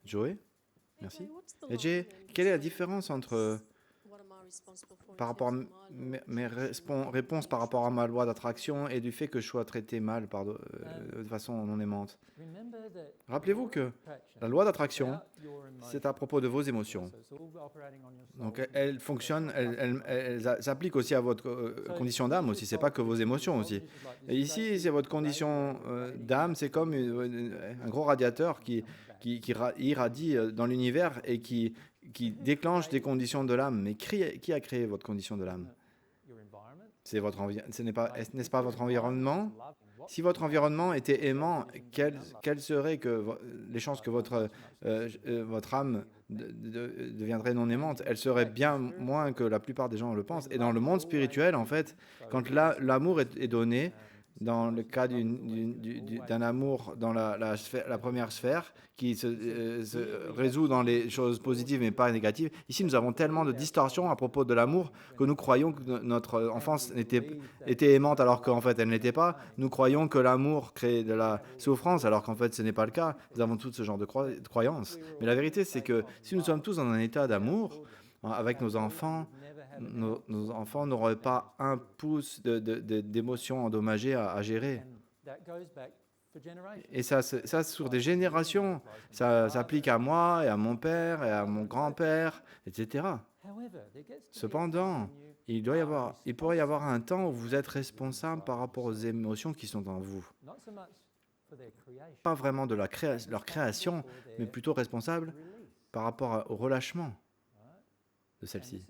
Joey, merci. Et Jay, quelle est la différence entre, par rapport à mes réponses par rapport à ma loi d'attraction et du fait que je sois traité mal de façon non aimante? Rappelez-vous que la loi d'attraction, c'est à propos de vos émotions. Donc elle fonctionne, elle s'applique aussi à votre condition d'âme aussi, c'est pas que vos émotions aussi. Et ici, c'est votre condition d'âme, c'est comme un gros radiateur qui irradie dans l'univers et qui déclenche des conditions de l'âme. Mais qui a créé votre condition de l'âme? N'est-ce pas votre environnement? Si votre environnement était aimant, quelles seraient les chances que votre âme deviendrait non aimante? Elle serait bien moins que la plupart des gens le pensent. Et dans le monde spirituel, en fait, quand l'amour est donné, dans le cas d'un amour dans la première sphère, qui se résout dans les choses positives mais pas négatives, ici nous avons tellement de distorsions à propos de l'amour que nous croyons que notre enfance était aimante alors qu'en fait elle n'était pas. Nous croyons que l'amour crée de la souffrance alors qu'en fait ce n'est pas le cas. Nous avons tout ce genre de croyances. Mais la vérité c'est que si nous sommes tous dans un état d'amour, avec nos enfants, nos enfants n'auraient pas un pouce d'émotions endommagées à gérer. Et ça, sur des générations, ça s'applique à moi et à mon père et à mon grand-père, etc. Cependant, il pourrait y avoir un temps où vous êtes responsable par rapport aux émotions qui sont en vous. Pas vraiment de leur création, mais plutôt responsable par rapport au relâchement de celle-ci.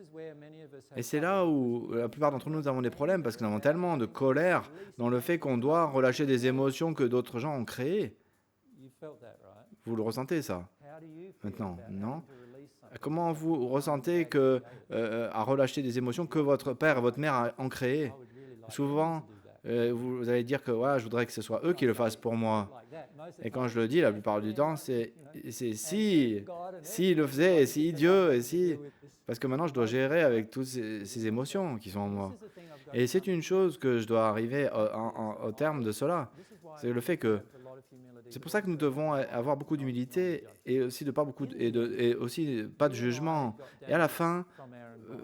Et c'est là où la plupart d'entre nous avons des problèmes parce que nous avons tellement de colère dans le fait qu'on doit relâcher des émotions que d'autres gens ont créées. Vous le ressentez ça maintenant, non? Comment vous ressentez à relâcher des émotions que votre père et votre mère ont créées? Souvent, vous allez dire que ouais, je voudrais que ce soit eux qui le fassent pour moi. Et quand je le dis, la plupart du temps, c'est si il le faisait, et si Dieu, et si... Parce que maintenant, je dois gérer avec toutes ces émotions qui sont en moi. Et c'est une chose que je dois arriver au terme de cela. C'est le fait que... C'est pour ça que nous devons avoir beaucoup d'humilité et aussi et aussi pas de jugement. Et à la fin,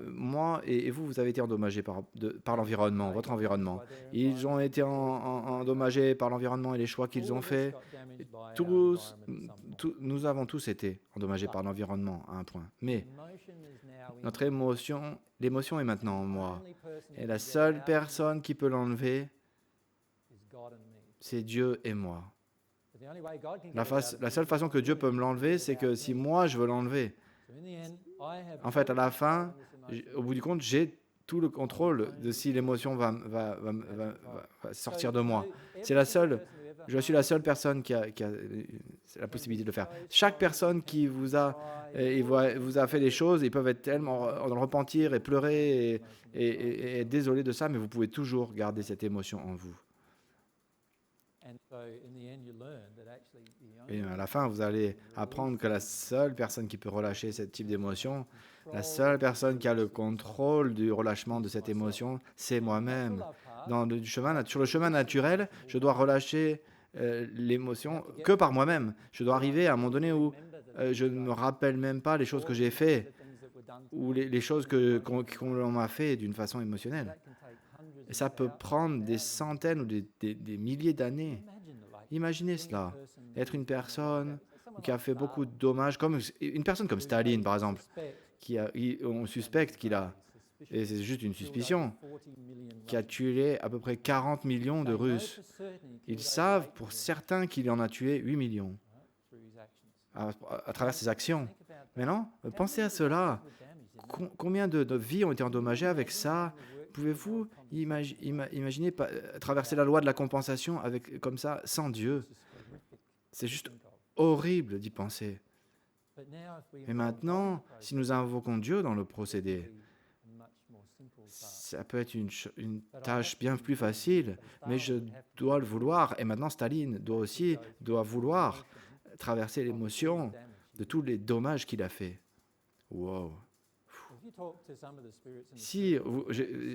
moi et vous, vous avez été endommagés par l'environnement, votre environnement. Ils ont été endommagés par l'environnement et les choix qu'ils ont faits. Nous avons tous été endommagés par l'environnement à un point. Mais l'émotion est maintenant en moi. Et la seule personne qui peut l'enlever, c'est Dieu et moi. La seule façon que Dieu peut me l'enlever, c'est que si moi je veux l'enlever. En fait, à la fin, au bout du compte, j'ai tout le contrôle de si l'émotion va sortir de moi. Je suis la seule personne qui a la possibilité de le faire. Chaque personne qui vous a fait des choses, ils peuvent être tellement dans le repentir et pleurer et être désolés de ça, mais vous pouvez toujours garder cette émotion en vous. Et à la fin, vous allez apprendre que la seule personne qui peut relâcher ce type d'émotion, la seule personne qui a le contrôle du relâchement de cette émotion, c'est moi-même. Sur le chemin naturel, je dois relâcher l'émotion que par moi-même. Je dois arriver à un moment donné où je ne me rappelle même pas les choses que j'ai faites ou les choses qu'on m'a fait d'une façon émotionnelle. Et ça peut prendre des centaines ou des milliers d'années. Imaginez cela, être une personne qui a fait beaucoup de dommages, comme une personne comme Staline par exemple, on suspecte qu'il a, et c'est juste une suspicion, qui a tué à peu près 40 millions de Russes. Ils savent pour certains qu'il en a tué 8 millions à travers ses actions. Maintenant, pensez à cela. Combien de vies ont été endommagées avec ça? Pouvez-vous imaginer traverser la loi de la compensation comme ça, sans Dieu? C'est juste horrible d'y penser. Mais maintenant, si nous invoquons Dieu dans le procédé, ça peut être une tâche bien plus facile, mais je dois le vouloir. Et maintenant, Staline doit vouloir traverser l'émotion de tous les dommages qu'il a fait. Wow. Si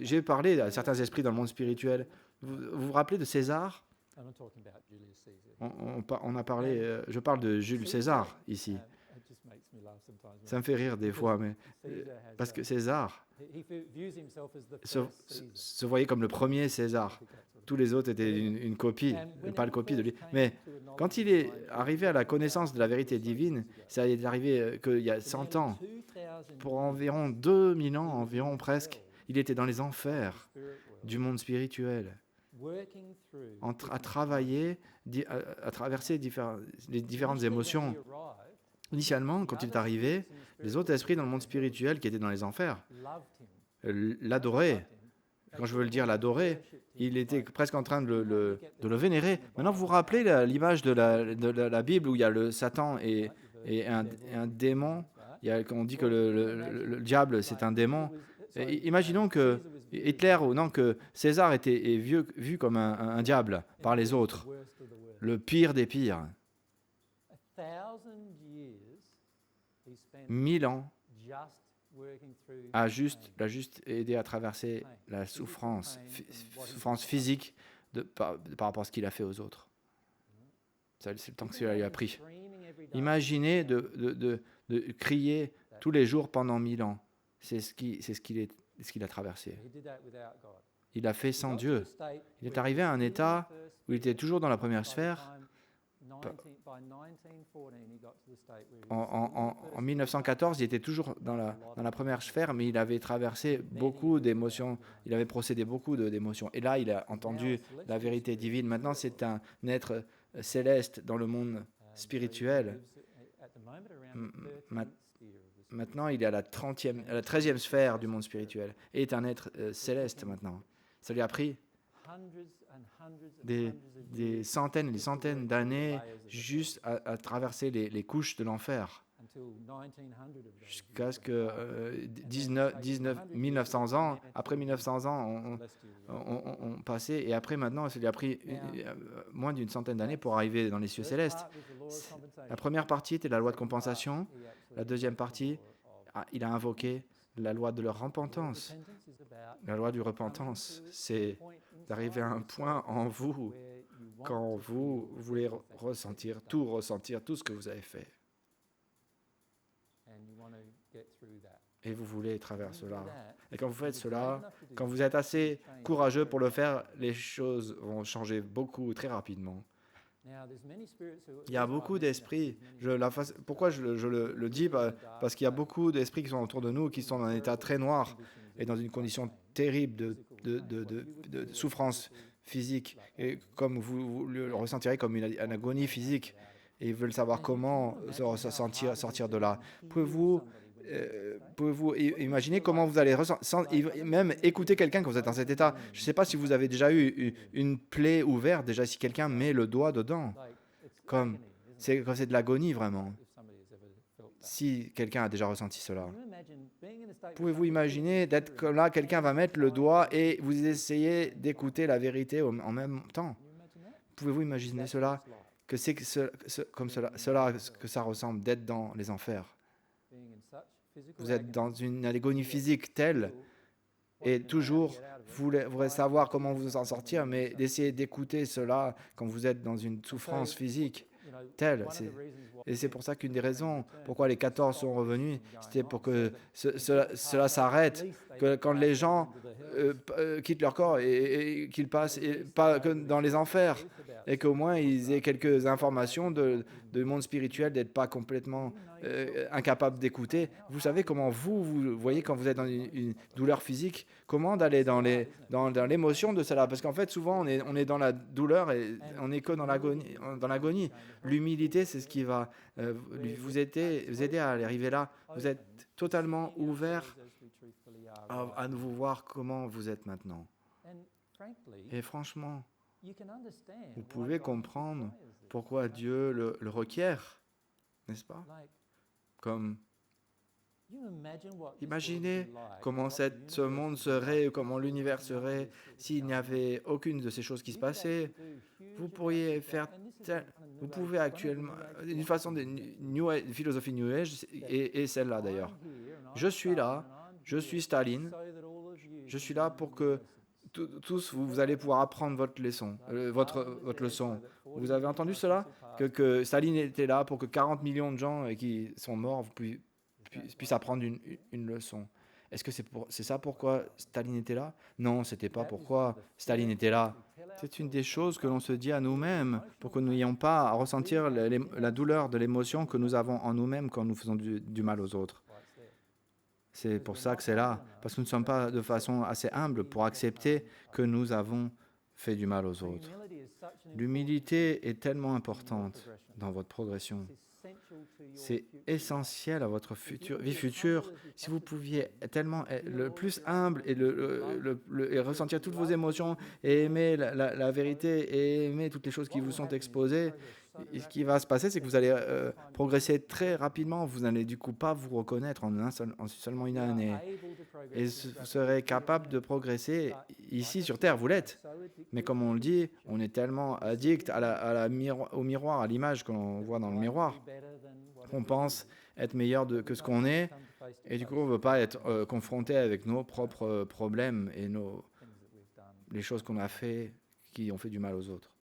j'ai parlé à certains esprits dans le monde spirituel, vous vous rappelez de César? On a parlé, je parle de Jules César ici. Ça me fait rire des fois, mais parce que César se voyait comme le premier César. Tous les autres étaient une copie, pas une copie de lui. Mais quand il est arrivé à la connaissance de la vérité divine, ça est arrivé qu'il y a 100 ans, pour environ 2000 ans, environ presque, il était dans les enfers du monde spirituel, à travailler, à traverser les différentes émotions. Initialement, quand il est arrivé, les autres esprits dans le monde spirituel qui étaient dans les enfers l'adoraient. Quand je veux le dire, l'adorer, il était presque en train de le vénérer. Maintenant, vous vous rappelez l'image de la Bible où il y a le Satan et un démon. On dit que le diable, c'est un démon. Et imaginons que Hitler, ou non, que César est vu comme un diable par les autres, le pire des pires. 1000 ans l'a juste aidé à traverser la souffrance physique par rapport à ce qu'il a fait aux autres. C'est le temps que cela lui a pris. Imaginez de crier tous les jours pendant 1000 ans. C'est ce qu'il a traversé. Il a fait sans Dieu. Il est arrivé à un état où il était toujours dans la première sphère. En 1914, il était toujours dans la première sphère, mais il avait traversé beaucoup d'émotions, il avait procédé beaucoup d'émotions. Et là, il a entendu la vérité divine. Maintenant, c'est un être céleste dans le monde spirituel. Maintenant, il est à la 13e sphère du monde spirituel et est un être céleste maintenant. Ça lui a pris des centaines et des centaines d'années juste à traverser les couches de l'enfer. Jusqu'à ce que 1900 ans, après 1900 ans, on passait, et après maintenant, ça lui a pris moins d'une centaine d'années pour arriver dans les cieux célestes. La première partie était la loi de compensation, la deuxième partie, il a invoqué la loi de la repentance. La loi du repentance, c'est d'arriver à un point en vous quand vous voulez ressentir tout ce que vous avez fait. Et vous voulez traverser cela. Et quand vous faites cela, quand vous êtes assez courageux pour le faire, les choses vont changer beaucoup, très rapidement. Il y a beaucoup d'esprits. Pourquoi je le dis? Parce qu'il y a beaucoup d'esprits qui sont autour de nous, qui sont dans un état très noir et dans une condition terrible de souffrance physique. Et comme vous le ressentirez comme une agonie physique. Et ils veulent savoir comment sortir de là. Pouvez-vous imaginer comment vous allez même écouter quelqu'un quand vous êtes dans cet état? Je ne sais pas si vous avez déjà eu une plaie ouverte, déjà si quelqu'un met le doigt dedans. Comme c'est de l'agonie vraiment. Si quelqu'un a déjà ressenti cela. Pouvez-vous imaginer d'être comme là, quelqu'un va mettre le doigt et vous essayez d'écouter la vérité en même temps? Pouvez-vous imaginer cela? Que c'est comme cela que ça ressemble d'être dans les enfers. Vous êtes dans une agonie physique telle et toujours vous voulez savoir comment vous en sortir, mais d'essayer d'écouter cela quand vous êtes dans une souffrance physique telle. Et c'est pour ça qu'une des raisons pourquoi les 14 sont revenus, c'était pour que cela s'arrête, que quand les gens quittent leur corps et qu'ils passent pas que dans les enfers, et qu'au moins ils aient quelques informations du monde spirituel, d'être pas complètement incapables d'écouter. Vous savez comment vous voyez quand vous êtes dans une douleur physique, comment d'aller dans l'émotion de cela, parce qu'en fait souvent on est dans la douleur et on n'est que dans l'agonie. L'humilité, c'est ce qui va vous aider à arriver là. Vous êtes totalement ouvert à vous voir comment vous êtes maintenant. Et franchement, vous pouvez comprendre pourquoi Dieu le requiert, n'est-ce pas? Comme imaginez comment ce monde serait, comment l'univers serait s'il n'y avait aucune de ces choses qui se passaient. Vous pourriez faire, vous pouvez actuellement, d'une façon de philosophie New Age, et celle-là d'ailleurs. Je suis là, je suis Staline, je suis là pour que tous, vous allez pouvoir apprendre votre leçon. Vous avez entendu cela? Que Staline était là pour que 40 millions de gens qui sont morts puissent apprendre une leçon. Est-ce que c'est ça pourquoi Staline était là? Non, c'était pas pourquoi Staline était là. C'est une des choses que l'on se dit à nous-mêmes pour que nous n'ayons pas à ressentir la douleur de l'émotion que nous avons en nous-mêmes quand nous faisons du mal aux autres. C'est pour ça que c'est là, parce que nous ne sommes pas de façon assez humble pour accepter que nous avons fait du mal aux autres. L'humilité est tellement importante dans votre progression. C'est essentiel à votre vie future. Si vous pouviez tellement être le plus humble et ressentir toutes vos émotions et aimer la vérité et aimer toutes les choses qui vous sont exposées, ce qui va se passer, c'est que vous allez progresser très rapidement. Vous n'allez du coup pas vous reconnaître en seulement une année. Et vous serez capable de progresser ici sur Terre, vous l'êtes. Mais comme on le dit, on est tellement addict au miroir, à l'image que l'on voit dans le miroir. On pense être meilleur que ce qu'on est, et du coup on ne veut pas être confronté avec nos propres problèmes et les choses qu'on a fait qui ont fait du mal aux autres.